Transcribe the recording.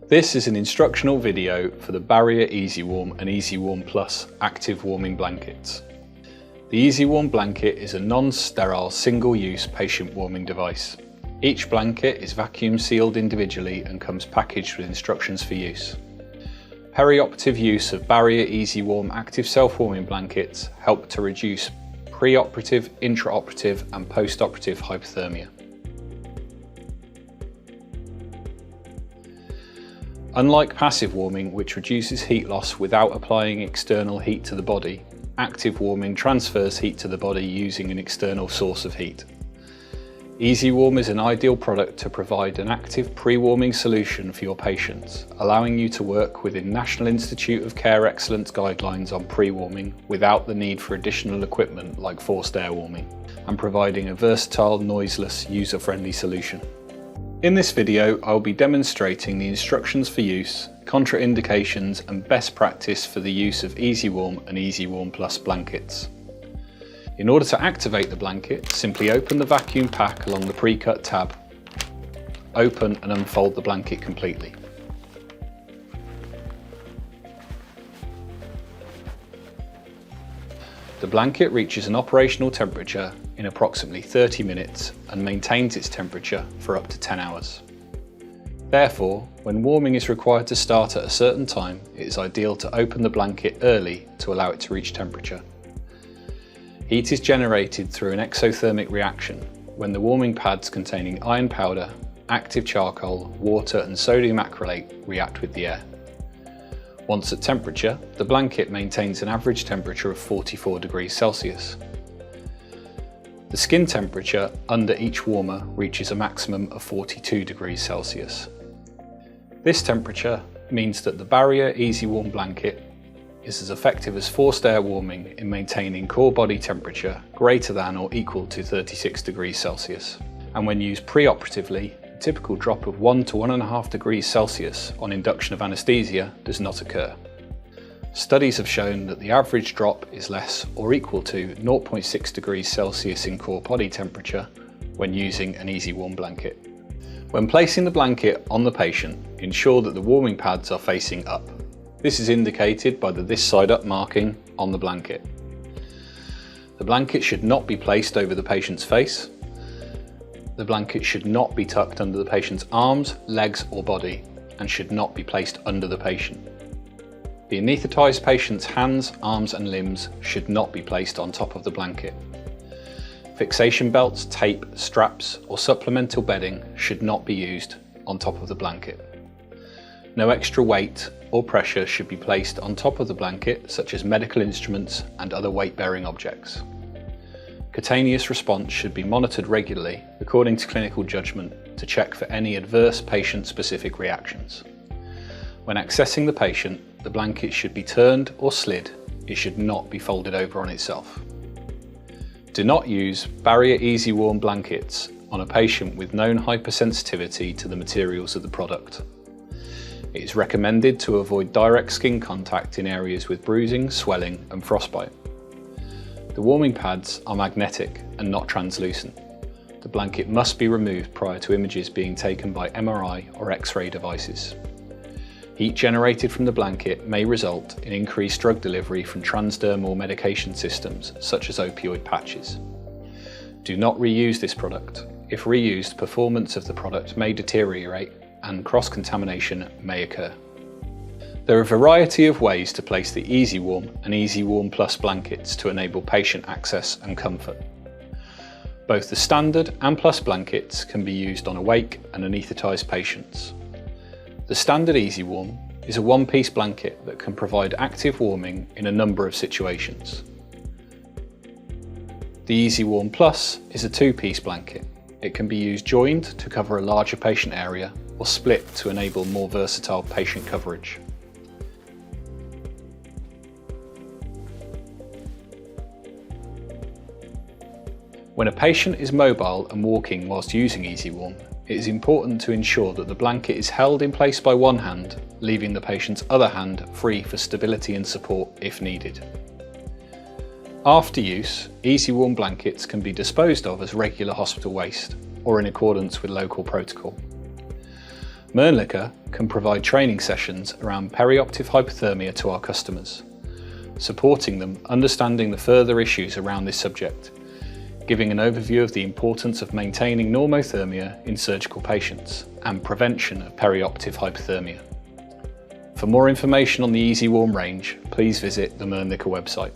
This is an instructional video for the Barrier EasyWarm and EasyWarm Plus active warming blankets. The EasyWarm blanket is a non-sterile single-use patient warming device. Each blanket is vacuum sealed individually and comes packaged with instructions for use. Perioperative use of Barrier EasyWarm active self-warming blankets help to reduce pre-operative, intraoperative and post-operative hypothermia. Unlike passive warming, which reduces heat loss without applying external heat to the body, active warming transfers heat to the body using an external source of heat. EasyWarm is an ideal product to provide an active pre-warming solution for your patients, allowing you to work within National Institute of Care Excellence guidelines on pre-warming without the need for additional equipment like forced air warming, and providing a versatile, noiseless, user-friendly solution. In this video, I will be demonstrating the instructions for use, contraindications and best practice for the use of EasyWarm and EasyWarm Plus blankets. In order to activate the blanket, simply open the vacuum pack along the pre-cut tab, open and unfold the blanket completely. The blanket reaches an operational temperature in approximately 30 minutes and maintains its temperature for up to 10 hours. Therefore, when warming is required to start at a certain time, it is ideal to open the blanket early to allow it to reach temperature. Heat is generated through an exothermic reaction when the warming pads containing iron powder, active charcoal, water and sodium acrylate react with the air. Once at temperature, the blanket maintains an average temperature of 44 degrees Celsius. The skin temperature under each warmer reaches a maximum of 42 degrees Celsius. This temperature means that the Barrier EasyWarm blanket is as effective as forced air warming in maintaining core body temperature greater than or equal to 36 degrees Celsius. And when used pre-operatively, a typical drop of 1 to 1.5 degrees Celsius on induction of anaesthesia does not occur. Studies have shown that the average drop is less or equal to 0.6 degrees Celsius in core body temperature when using an EasyWarm blanket. When placing the blanket on the patient, ensure that the warming pads are facing up. This is indicated by the "this side up" marking on the blanket. The blanket should not be placed over the patient's face. The blanket should not be tucked under the patient's arms, legs or body, and should not be placed under the patient. The anaesthetised patient's hands, arms and limbs should not be placed on top of the blanket. Fixation belts, tape, straps or supplemental bedding should not be used on top of the blanket. No extra weight or pressure should be placed on top of the blanket, such as medical instruments and other weight-bearing objects. Cutaneous response should be monitored regularly according to clinical judgment to check for any adverse patient-specific reactions. When accessing the patient, the blanket should be turned or slid. It should not be folded over on itself. Do not use Barrier EasyWarm blankets on a patient with known hypersensitivity to the materials of the product. It is recommended to avoid direct skin contact in areas with bruising, swelling and frostbite. The warming pads are magnetic and not translucent. The blanket must be removed prior to images being taken by MRI or X-ray devices. Heat generated from the blanket may result in increased drug delivery from transdermal medication systems such as opioid patches. Do not reuse this product. If reused, performance of the product may deteriorate and cross-contamination may occur. There are a variety of ways to place the EasyWarm and EasyWarm Plus blankets to enable patient access and comfort. Both the standard and Plus blankets can be used on awake and anaesthetised patients. The standard EasyWarm is a one-piece blanket that can provide active warming in a number of situations. The EasyWarm Plus is a two-piece blanket. It can be used joined to cover a larger patient area or split to enable more versatile patient coverage. When a patient is mobile and walking whilst using EasyWarm, it is important to ensure that the blanket is held in place by one hand, leaving the patient's other hand free for stability and support if needed. After use, EasyWarm blankets can be disposed of as regular hospital waste or in accordance with local protocol. Molnlycke can provide training sessions around perioperative hypothermia to our customers, supporting them understanding the further issues around this subject, giving an overview of the importance of maintaining normothermia in surgical patients and prevention of perioperative hypothermia. For more information on the EasyWarm range, please visit the Molnlycke website.